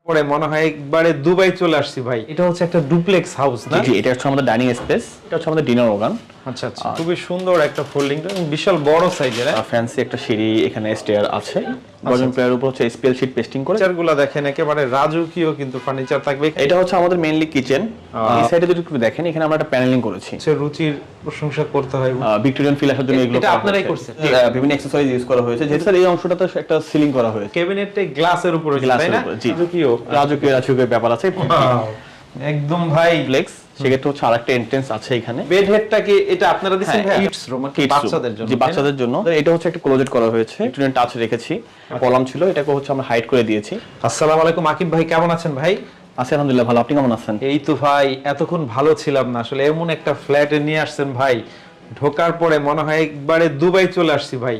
পরে মনে হয় একবারে দুবাই চলে আসছি ভাই। এটা হচ্ছে একটা ডুপ্লেক্স হাউস না? জি, এটা হচ্ছে আমাদের ডাইনিং স্পেস, এটা হচ্ছে আমাদের ডিনার ওগান। আচ্ছা আচ্ছা, খুবই সুন্দর একটা ফোল্ডিং, বিশাল বড় সাইজের। ফ্যান্সি একটা সিঁড়ি, এখানে স্টেয়ার আছে। গর্জন প্লেয়ার উপর হচ্ছে স্পেল শীট পেস্টিং করে। ফার্নিচারগুলো দেখেন একেবারে রাজকীয় কিন্তু ফার্নিচার থাকবে। এটা হচ্ছে আমাদের মেইনলি কিচেন। এই সাইডে যদি একটু দেখেন, এখানে আমরা একটা প্যানেলিং করেছি। সে রুচির প্রশংসা করতে হয়। ভিক্টোরিয়ান ফিল আসার জন্য এগুলো এটা আপনারাই করছেন? বিভিন্ন অ্যাকসেসরিজ ইউজ করা হয়েছে। যেহেতু স্যার এই অংশটাতে একটা সিলিং করা হয়েছে, ক্যাবিনেটে গ্লাসের উপরে, তাই না? জি, রাজকীয় ব্যাপার আছে। একদম ভাই ফ্লেক্স সেক্ষেত্রে হচ্ছে আরেকটা এন্ট্রেন্স আছে এখানে। বেড হেডটা কি এটা আপনারা দিবেন ভাই? কিডস রুম, বাচ্চাদের জন্য। জি, বাচ্চাদের জন্য। এটা হচ্ছে একটা ক্লোজেট করা হয়েছে, ভিক্টোরিয়ান টাচ রেখেছি। কলাম ছিল, এটাকে হচ্ছে আমরা হাইড করে দিয়েছি। আসসালামু আলাইকুম আকিব ভাই, কেমন আছেন ভাই? আছি আলহামদুলিল্লাহ ভালো, আপনি কেমন আছেন? এই তো ভাই, এতক্ষণ ভালো ছিলাম না আসলে। এমন একটা ফ্ল্যাটে নিয়ে আসছেন ভাই, ঢোকার পরে মনে হয় একবারে দুবাই চলে আসছি ভাই।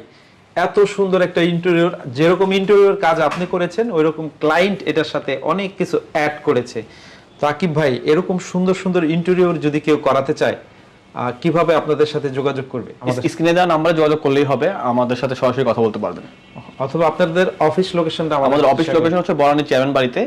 এত সুন্দর একটা ইন্টেরিয়র, যেরকম ইন্টেরিয়র কাজ আপনি করেছেন ওইরকম ক্লায়েন্ট এটার সাথে অনেক কিছু অ্যাড করেছে। তো আকিব ভাই, এরকম সুন্দর সুন্দর ইন্টেরিয়র যদি কেউ করাতে চায়, কিভাবে আপনাদের সাথে যোগাযোগ করবে? স্ক্রিনে দেওয়া নাম্বারে যোগাযোগ করলেই হবে, আমাদের সাথে সরাসরি কথা বলতে পারবেন। অথবা আপনাদের অফিস লোকেশনটা? আমাদের অফিস লোকেশন হচ্ছে বরানী চেয়ারম্যান বাড়িতে,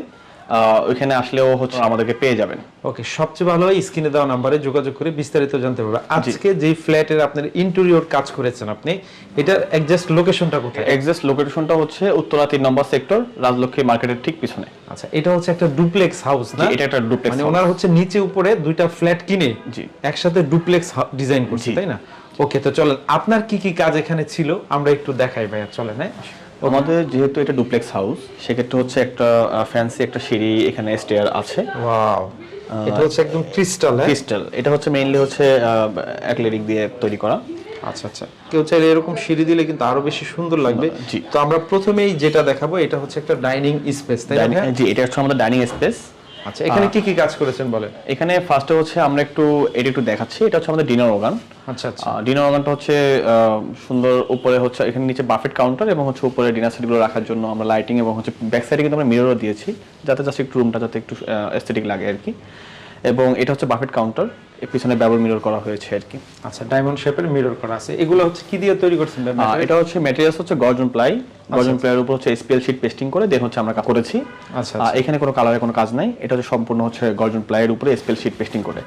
ওইখানে আসলেও হচ্ছে আমাদেরকে পেয়ে যাবেন। ওকে, সবচেয়ে ভালো হয় স্ক্রিনে দেওয়া নাম্বারে যোগাযোগ করে বিস্তারিত জানতে পারবে। আজকে যে ফ্ল্যাটের আপনার ইন্টেরিয়র কাজ করেছেন আপনি, এটার এক্সাক্ট লোকেশনটা কোথায়? এক্সাক্ট লোকেশনটা হচ্ছে উত্তরা 3 নম্বর সেক্টর, রাজলক্ষ্মী মার্কেটের ঠিক পিছনে। আচ্ছা, এটা হচ্ছে একটা ডুপ্লেক্স হাউস না? এটা একটা ডুপ্লেক্স, মানে ওনার হচ্ছে নিচে উপরে দুইটা ফ্ল্যাট কিনে জি একসাথে ডুপ্লেক্স ডিজাইন করছে, তাই না? ওকে, তো চলেন আপনার কি কি কাজ এখানে ছিল আমরা একটু দেখাই ভাইয়া, চলেন। হ্যাঁ, আমাদের যেহেতু এটা ডুপ্লেক্স হাউস, সেক্ষেত্রে হচ্ছে একটা ফ্যান্সি একটা সিঁড়ি, এখানে স্টেয়ার আছে। ওয়াও, এটা হচ্ছে একদম ক্রিস্টাল। হ্যাঁ, ক্রিস্টাল। এটা হচ্ছে মেইনলি হচ্ছে অ্যাক্রিলিক দিয়ে তৈরি করা। আচ্ছা আচ্ছা, কেউ চাইলে এরকম সিঁড়ি দিলে কিন্তু আরো বেশি সুন্দর লাগবে। জি, তো আমরা প্রথমেই যেটা দেখাবো এটা হচ্ছে একটা ডাইনিং স্পেস, তাই না? জি, এটা হচ্ছে আমাদের ডাইনিং স্পেস। আচ্ছা, এখানে কি কি কাজ করেছেন বলেন? এখানে ফার্স্টে হচ্ছে আমরা একটু দেখাচ্ছি। এটা হচ্ছে আমাদের ডিনার ওগান। আচ্ছা আচ্ছা, ডিনার ওগানটা হচ্ছে সুন্দর। উপরে হচ্ছে এখানে নিচে বাফেট কাউন্টার এবং হচ্ছে উপরে ডিনার সেটগুলো রাখার জন্য আমরা লাইটিং এবং হচ্ছে ব্যাক সাইডে কিন্তু আমরা মিররও দিয়েছি, যাতে জাস্ট একটু রুমটা যাতে একটু এস্থেটিক লাগে আর কি। এবং এটা হচ্ছে বাফেট কাউন্টার, এর পিছনে ডাবল মিরর করা হয়েছে আর কি। আচ্ছা, ডায়মন্ড শেপের মিরর করা আছে। এগুলো হচ্ছে কি দিয়ে তৈরি করছেন? এটা হচ্ছে ম্যাটেরিয়ালস হচ্ছে গর্জন প্লাই। গর্জন প্লাইয়ের উপর হচ্ছে স্পেল শীট পেস্টিং করে দেন হচ্ছে আমরা করেছি। আচ্ছা, এখানে কোনো কালারের কোনো কাজ নাই, এটা হচ্ছে সম্পূর্ণ হচ্ছে গর্জন প্লাইয়ের উপরে স্পেল শীট পেস্টিং করে।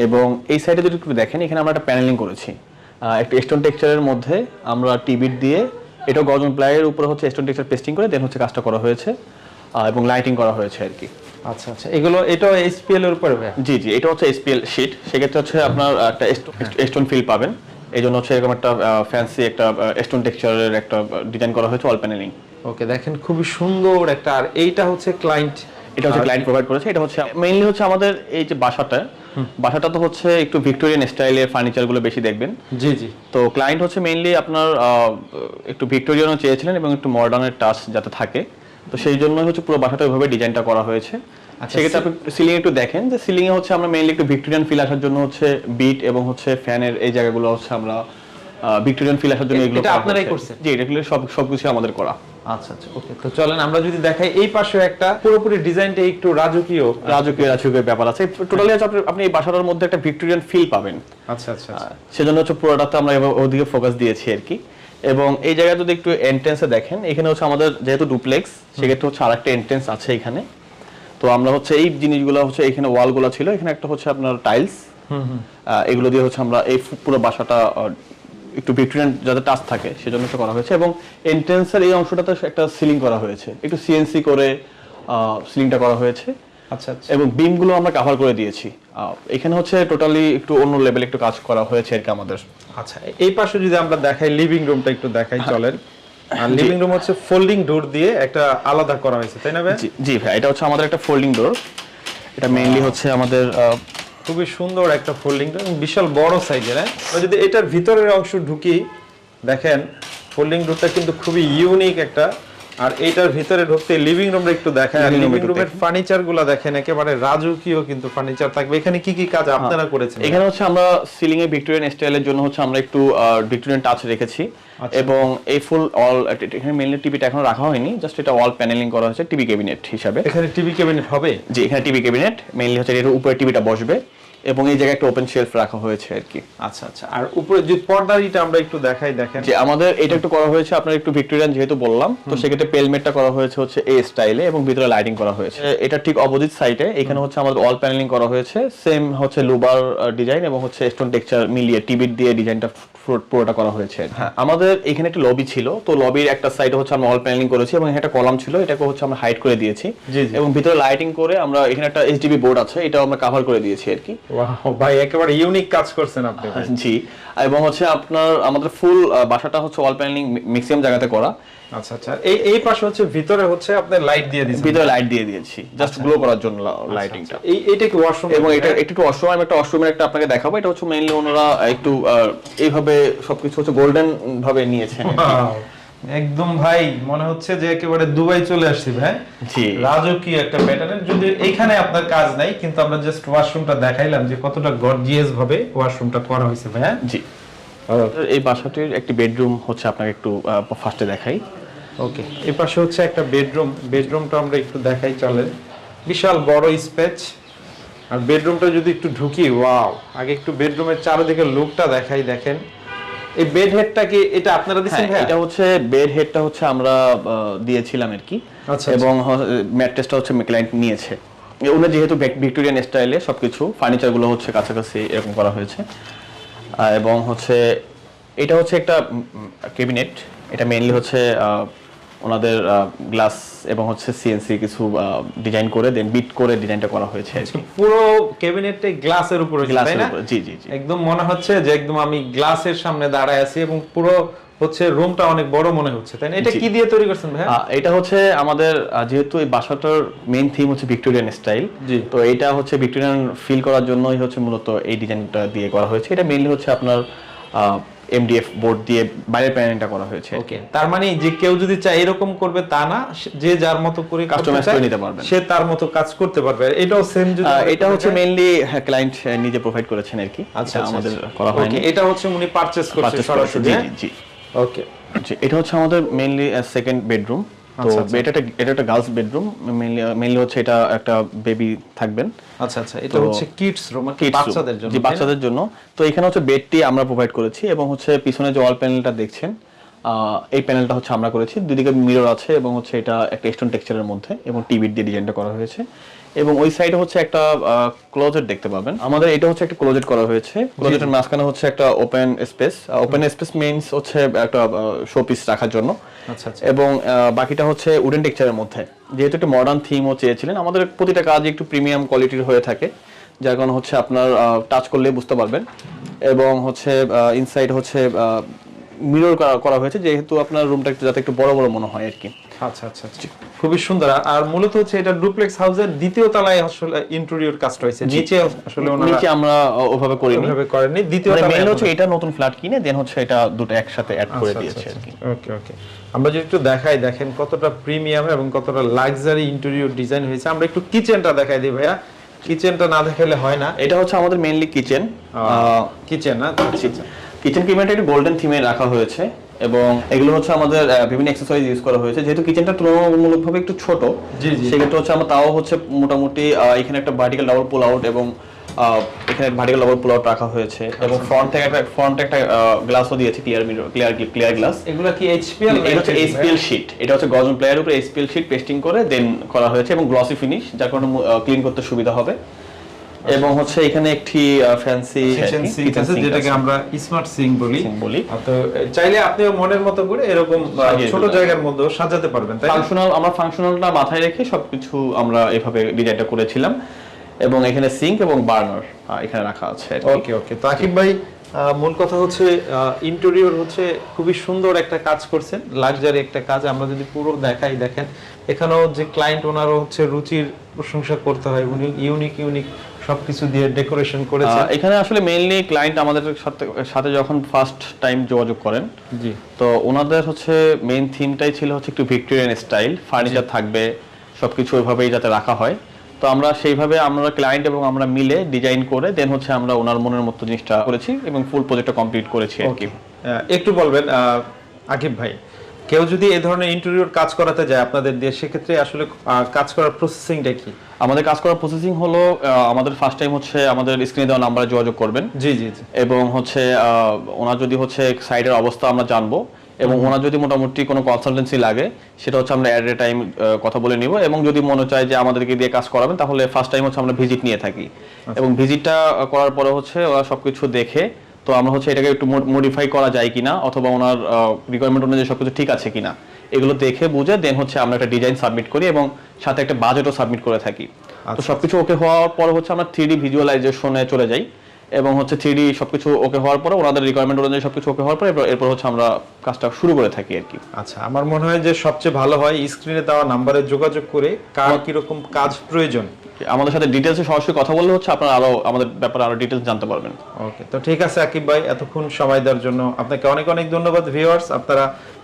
এবং এই সাইডে যদি একটু দেখেন, এখানে আমরা একটা প্যানেলিং করেছি একটা স্টোন টেক্সচারের মধ্যে। আমরা টিবিট দিয়ে, এটা গর্জন প্লাইয়ের উপরে হচ্ছে স্টোন টেক্সচার পেস্টিং করে দেন হচ্ছে কাজটা করা হয়েছে এবং লাইটিং করা হয়েছে আর কি। আচ্ছা আচ্ছা, এগুলো এটা এসপিএল এর উপরে? জি জি, এটা হচ্ছে এসপিএল শীট। সেক্ষেত্রে হচ্ছে আপনার একটা স্টোন ফিল পাবেন, এই জন্য হচ্ছে এরকম একটা ফ্যান্সি একটা স্টোন টেক্সচারের একটা ডিজাইন করা হয়েছে, অল প্যানেলিং। ওকে, দেখেন খুবই সুন্দর একটা। আর এইটা হচ্ছে ক্লায়েন্ট, এটা হচ্ছে ক্লায়েন্ট প্রোভাইড করেছে। এটা হচ্ছে মেইনলি হচ্ছে আমাদের এই যে বাসাটা তো হচ্ছে একটু ভিক্টোরিয়ান স্টাইলের ফার্নিচারগুলো বেশি দেখবেন। জি জি, তো ক্লায়েন্ট হচ্ছে মেইনলি আপনার একটু ভিক্টোরিয়ানও চেয়েছিলেন এবং একটু মডার্নের টাচ যাতে থাকে, তো সেই জন্যই হচ্ছে পুরো বাসাটা ওইভাবে ডিজাইনটা করা হয়েছে। সেক্ষেত্রে আপনি সিলিং একটু দেখেন, যে সিলিং এ হচ্ছে আমরা মেইনলি একটু ভিক্টোরিয়ান ফিল আসার জন্য হচ্ছে বিট এবং হচ্ছে ফ্যানের এই জায়গাগুলো হচ্ছে আমরা ভিক্টোরিয়ান ফিল আসার জন্য এগুলো আপনারাই করছেন? জি, এগুলো সবকিছু আমাদের করা। আচ্ছা আচ্ছা, ওকে, তো চলেন আমরা যদি দেখাই। এই পাশে একটা পুরোপুরি ডিজাইনটা একটু রাজকীয় ব্যাপার আছে। টোটালি আপনি এই বাসাটার মধ্যে একটা ভিক্টোরিয়ান ফিল পাবেন। আচ্ছা আচ্ছা, সেজন্য হচ্ছে পুরোটাতে আমরা ওদিকে ফোকাস দিয়েছি আর কি। এবং এই জায়গায় যদি একটু এন্ট্রেন্সে দেখেন, এখানে হচ্ছে আমাদের যেহেতু ডুপ্লেক্স, সেক্ষেত্রে হচ্ছে আরেকটা এন্ট্রেন্স আছে এখানে। তো আমরা হচ্ছে এই জিনিসগুলো হচ্ছে এখানে ওয়ালগুলো ছিল, এখানে একটা হচ্ছে আপনার টাইলস, এগুলো দিয়ে হচ্ছে আমরা এই পুরো বাসাটা একটু ভিক্টোরিয়ান যাতে টাচ থাকে সেজন্য এটা করা হয়েছে। এবং এন্ট্রেন্সের এই অংশটাতে একটা সিলিং করা হয়েছে, একটু সিএনসি করে সিলিংটা করা হয়েছে। আচ্ছা আচ্ছা, এবং বিমগুলো আমরা কভার করে দিয়েছি। এখানে হচ্ছে টোটালি একটু অন্য লেভেলে একটু কাজ করা হয়েছে আর কি আমাদের। আচ্ছা, এই পাশে যদি আমরা দেখাই, লিভিং রুমটা একটু দেখাই, চলেন। আর লিভিং রুম হচ্ছে ফোল্ডিং ডোর দিয়ে একটা আলাদা করা হয়েছে, তাই না ভাই? জি ভাই, এটা হচ্ছে আমাদের একটা ফোল্ডিং ডোর। এটা মেইনলি হচ্ছে আমাদের খুবই সুন্দর একটা ফোল্ডিং ডোর, বিশাল বড় সাইজের। হ্যাঁ, যদি এটার ভিতরের অংশ ঢুকি, দেখেন ফোল্ডিং ডোরটা কিন্তু খুবই ইউনিক একটা। আর এইটার ভিতরে ঢুকতে লিভিং রুমটা একটু দেখায়। আর লিভিং রুমের ফার্নিচারগুলো দেখেন একেবারে রাজকীয় কিন্তু ফার্নিচার থাকবে। এখানে কি কি কাজ আপনারা করেছেন? এখানে হচ্ছে আমরা সিলিং এ ভিক্টোরিয়ান স্টাইলের জন্য হচ্ছে আমরা একটু ভিক্টোরিয়ান টাচ রেখেছি। এবং এই ফুল অল এখানে মেইনলি টিভিটা এখনো রাখা হয়নি, জাস্ট এটা ওয়াল প্যানেলিং করা হয়েছে টিভি ক্যাবিনেট হিসাবে। এখানে টিভি ক্যাবিনেট হবে? জি, এখানে টিভি ক্যাবিনেট মেইনলি হচ্ছে এর উপরে টিভিটা বসবে। এবং এই জায়গায় একটা ওপেন শেলফ রাখা হয়েছে আর কি। আচ্ছা আচ্ছা, আর উপরে যে পর্দাটা আমরা একটু দেখাই, দেখেন যে আমাদের এটা একটু করা হয়েছে আপনার একটু ভিক্টোরিয়ান যেহেতু বললাম, তো সেক্ষেত্রে পেলমেটটা করা হয়েছে হচ্ছে এই স্টাইলে এবং ভিতরে লাইটিং করা হয়েছে। এটা ঠিক অপোজিট সাইডে এখানে হচ্ছে আমাদের অল প্যানেলিং করা হয়েছে, সেম হচ্ছে লুবার ডিজাইন এবং হচ্ছে স্টোন টেক্সচার মিলিয়ে টিবিট দিয়ে ডিজাইনটা পুরোটা করা হয়েছে। হ্যাঁ, আমাদের এখানে একটা লবি ছিল, তো লবির একটা সাইডে হচ্ছে আমরা অল প্যানেলিং করেছি এবং একটা কলাম ছিল, এটাকে হচ্ছে আমরা হাইড করে দিয়েছি এবং ভিতরে লাইটিং করে আমরা এখানে একটা এইচডিবি বোর্ড আছে, এটাও আমরা কভার করে দিয়েছি আর কি। ওয়াও ভাই, একেবারে ইউনিক কাজ করছেন আপনি। জি, এবং হচ্ছে আপনার আমাদের ফুল বাসাটা হচ্ছে অল প্যানেলিং ম্যাক্সিমাম জায়গাতে করা। আচ্ছা আচ্ছা, এই পাশে হচ্ছে ভিতরে হচ্ছে আপনি লাইট দিয়ে দিয়েছেন, ভিতরে লাইট দিয়ে দিয়েছি জাস্ট গ্লো করার জন্য লাইটিংটা। এইটা কি ওয়াশরুম? এবং এটা একটু ওয়াশরুম, আমি একটা ওয়াশরুমের একটা আপনাকে দেখাবো। এটা হচ্ছে মেইনলি ওনারা একটু এইভাবে সবকিছু হচ্ছে গোল্ডেন ভাবে নিয়েছে। একদম ভাই মনে হচ্ছে যে একেবারে দুবাই চলে আসছি ভাই। জি, রাজকীয় একটা প্যাটার্নের, যদি এইখানে আপনার কাজ নাই, কিন্তু আমরা জাস্ট ওয়াশরুমটা দেখাইলাম যে কতটা গর্জিয়াস ভাবে ওয়াশরুমটা করা হয়েছে ভাই। জি, এই বাসাটির একটি বেডরুম হচ্ছে আপনাকে একটু ফার্স্টে দেখাই। ওকে, এই পাশে হচ্ছে একটা বেডরুমটা আমরা একটু দেখাই চলেন। বিশাল বড় স্পেস, আর বেডরুমটা যদি একটু ঢুকি, ওয়াও, আগে একটু বেডরুমের চারিদিকে লুকটা দেখাই। দেখেন এই বেড হেডটা কি এটা আপনারা দিয়েছেন ভাই? এটা হচ্ছে বেড হেডটা হচ্ছে আমরা দিয়েছিলাম আর কি, এবং ম্যাট্রেসটা হচ্ছে ক্লায়েন্ট নিয়েছে। ওনার যেহেতু ভিক্টোরিয়ান স্টাইলে সবকিছু ফার্নিচার গুলো হচ্ছে কাছাকাছি এরকম করা হয়েছে, এবং হচ্ছে এটা হচ্ছে একটা ক্যাবিনেট। এটা মেইনলি হচ্ছে ওনাদের গ্লাস এবং হচ্ছে সিএনসি কিছু ডিজাইন করে দেন বিট করে ডিজাইনটা করা হয়েছে। পুরো ক্যাবিনেটটাই গ্লাসের উপরে, তাই না? জি জি জি, একদম মনে হচ্ছে যে একদম আমি গ্লাসের সামনে দাঁড়ায় আছি, এবং পুরো হচ্ছে রুমটা অনেক বড় মনে হচ্ছে, তাই না? এটা কি দিয়ে তৈরি করছেন ভাই? এটা হচ্ছে আমাদের যেহেতু এই বাসাটার মেইন থিম হচ্ছে ভিক্টোরিয়ান স্টাইল, তো এটা হচ্ছে ভিক্টোরিয়ান ফিল করার জন্যই হচ্ছে মূলত এই ডিজাইনটা দিয়ে করা হয়েছে। এটা মেইনলি হচ্ছে আপনার এমডিএফ বোর্ড দিয়ে বাইরের প্যানেলটা করা হয়েছে। ওকে, তার মানে যে কেউ যদি চায় এরকম করবে তা না, যে যার মতো করে কাস্টমাইজ করে নিতে পারবে, সে তার মতো কাজ করতে পারবে। এটাও সেম, যদি এটা হচ্ছে মেইনলি ক্লায়েন্ট নিজে প্রোভাইড করেছেন আর কি। আচ্ছা, আমাদের করা হয়নি, এটা হচ্ছে উনি পারচেজ করছে সরাসরি। জি জি, ওকে। এটা হচ্ছে আমাদের মেইনলি সেকেন্ড বেডরুম। তো এটা একটা গার্লস বেডরুম, মেইনলি হচ্ছে এটা একটা বেবি থাকবেন। আচ্ছা আচ্ছা, এটা হচ্ছে কিডস রুম, বাচ্চাদের জন্য। জি, বাচ্চাদের জন্য। তো এখানে হচ্ছে বেডটি আমরা প্রোভাইড করেছি, এবং হচ্ছে পিছনে যে ওয়াল প্যানেলটা দেখছেন, এই প্যানেলটা হচ্ছে আমরা করেছি। দুদিকে মিরর আছে এবং হচ্ছে এটা একটা স্টোন টেক্সচারের মধ্যে এবং টিভি দিয়ে ডিজাইনটা করা হয়েছে। এবং ওই সাইডে হচ্ছে একটা ক্লোজেট দেখতে পাবেন। আমাদের এটা হচ্ছে একটা ক্লোজেট করা হয়েছে। ক্লোজেটের মাঝখানে হচ্ছে একটা open space. Open space means হচ্ছে একটা শোপিস রাখার জন্য। আচ্ছা আচ্ছা, এবং বাকিটা হচ্ছে উডেন টেক্সচারের মধ্যে। যেহেতু একটা মডার্ন থিমও চেয়েছিলেন, আমাদের প্রতিটা কাজ একটু প্রিমিয়াম কোয়ালিটির হয়ে থাকে, যার কারণে হচ্ছে আপনার টাচ করলে বুঝতে পারবেন। এবং হচ্ছে ইনসাইড হচ্ছে মিরর করা হয়েছে, যেহেতু আপনার রুমটা একটু যাতে একটু বড় বড় মনে হয় আর কি। আচ্ছা আচ্ছা, খুবই সুন্দর। আর মূলত হচ্ছে এটা ডুপ্লেক্স হাউসের দ্বিতীয় তলায় আসলে ইন্টেরিয়র কাজটা হয়েছে, নিচে আসলে ওনারা নিচে আমরা ওভাবে করেনি। দ্বিতীয় তলায় তলায় হচ্ছে এটা নতুন ফ্ল্যাট কিনে দেন হচ্ছে এটা দুটো একসাথে অ্যাড করে দিয়েছে আর কি। ওকে ওকে, আমরা যদি একটু দেখাই, দেখেন কতটা প্রিমিয়াম এবং কতটা লাক্সারি ইন্টেরিয়র ডিজাইন হয়েছে। আমরা একটু কিচেনটা দেখাই দিই ভাইয়া, কিচেনটা না দেখালে হয় না। এটা হচ্ছে আমাদের মেইনলি কিচেন না, কিচেন ক্যাবিনেট একটু গোল্ডেন থিমে রাখা হয়েছে, এবং এগুলো হচ্ছে আমাদের বিভিন্ন অ্যাকসেসরিজ ইউজ করা হয়েছে। যেহেতু কিচেনটা তুলনামূলকভাবে একটু ছোট, সেক্ষেত্রে হচ্ছে আমরা তাও হচ্ছে মোটামুটি এখানে একটা ভার্টিক্যাল ডাবল পুল আউট এবং এখানে ভার্টিক্যাল ডাবল পুল আউট রাখা হয়েছে, এবং ফ্রন্টে একটা গ্লাসও দিয়েছে, ক্লিয়ার গ্লাস। এগুলো কি এইচপিএল? এটা হচ্ছে এইচপিএল শীট, এটা হচ্ছে গর্জন প্লেয়ারের উপরে এইচপিএল শীট পেস্টিং করে দেন করা হয়েছে, এবং গ্লসি ফিনিশ, যার কারণে ক্লিন করতে সুবিধা হবে। এবং হচ্ছে এখানে একটি ফ্যান্সি সিঙ্ক আছে, যেটাকে আমরা স্মার্ট সিঙ্ক বলি। তো চাইলে আপনি মনের মতো করে এরকম ছোট জায়গার মধ্যে সাজাতে পারবেন, তাই আমরা ফাংশনালটা মাথায় রেখে সবকিছু আমরা এভাবে ডিজাইনটা করেছিলাম। এবং এখানে সিঙ্ক এবং বার্নার এখানে রাখা আছে। ওকে ওকে, তো আকিব ভাই, মূল কথা হচ্ছে ইন্টেরিয়র হচ্ছে খুবই সুন্দর একটা কাজ করছেন, লাক্সারি একটা কাজ। আমরা যদি পুরো দেখাই, দেখেন এখানেও যে ক্লায়েন্ট, ওনারও হচ্ছে রুচির প্রশংসা করতে হয়, উনি ইউনিক সবকিছু দিয়ে ডেকোরেশন করেছেন। এখানে আসলে মেইনলি ক্লায়েন্ট আমাদের সাথে যখন ফার্স্ট টাইম যোগাযোগ করেন, জি, তো ওনাদের হচ্ছে মেইন থিমটাই ছিল হচ্ছে একটু ভিক্টোরিয়ান স্টাইল, ফার্নিচার থাকবে, সবকিছু ওইভাবেই যাতে রাখা হয়। তো আমরা সেইভাবে আমরা ক্লায়েন্ট এবং আমরা মিলে ডিজাইন করে দেন হচ্ছে আমরা ওনার মনের মতো জিনিসটা করেছি এবং ফুল প্রজেক্টটা কমপ্লিট করেছি আর কি। একটু বলবেন আকিব ভাই, কেউ যদি এই ধরনের ইন্টেরিয়র কাজ করাতে যায় আপনাদের দিয়ে, সেক্ষেত্রে আসলে কাজ করার প্রসেসিংটা কি? আমাদের কাজ করার প্রসেসিং হলো আমাদের ফার্স্ট টাইম হচ্ছে আমাদের স্ক্রিনে দেওয়া নাম্বারে যোগাযোগ করবেন। জি জি জি। এবং হচ্ছে ওনার যদি হচ্ছে সাইডের অবস্থা আমরা জানবো, এবং ওনার যদি মোটামুটি কোনো কনসালটেন্সি লাগে সেটা হচ্ছে আমরা এট এ টাইম কথা বলে নিব। এবং যদি মনে চায় যে আমাদেরকে দিয়ে কাজ করাবেন, তাহলে ফার্স্ট টাইম হচ্ছে আমরা ভিজিট নিয়ে থাকি। এবং ভিজিটটা করার পরে হচ্ছে ওরা সবকিছু দেখে, তো আমরা হচ্ছে এটাকে একটু মডিফাই করা যায় কিনা, অথবা ওনার রিকোয়ারমেন্ট অনুযায়ী সবকিছু ঠিক আছে কিনা, এগুলো দেখে বুঝে দেন হচ্ছে আমরা একটা ডিজাইন সাবমিট করি এবং সাথে একটা বাজেটও সাবমিট করে থাকি। তো সবকিছু ওকে হওয়ার পর হচ্ছে আমরা 3D ভিজুয়ালাইজেশনে চলে যাই, এবং হচ্ছে 3D সবকিছু ওকে হওয়ার পরে, ওনাদের রিকোয়ারমেন্ট অনুযায়ী সবকিছু ওকে হওয়ার পরে এরপর হচ্ছে আমরা কাজটা শুরু করে থাকি আর কি। আচ্ছা, আমার মনে হয় যে সবচেয়ে ভালো হয় স্ক্রিনে দেওয়া নাম্বারে যোগাযোগ করে কার কিরকম কাজ প্রয়োজন আমাদের সাথে ডিটেলসে সরাসরি কথা বললে হচ্ছে আপনারা আরো আমাদের ব্যাপারে আরো ডিটেলস জানতে পারবেন। ওকে, তো ঠিক আছে আকিব ভাই, এতক্ষণ সময় দেওয়ার জন্য আপনাকে অনেক অনেক ধন্যবাদ। ভিউয়ার্স, আপনারা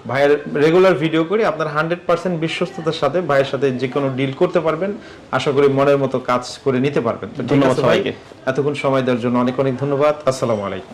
ভাইয়ের রেগুলার ভিডিও করি, আপনার 100% বিশ্বস্ততার সাথে ভাইয়ের সাথে যে কোনো ডিল করতে পারবেন, আশা করি মনের মতো কাজ করে নিতে পারবেন। ধন্যবাদ সবাইকে, এতক্ষণ সময় দেওয়ার জন্য অনেক অনেক ধন্যবাদ। আসসালামু আলাইকুম।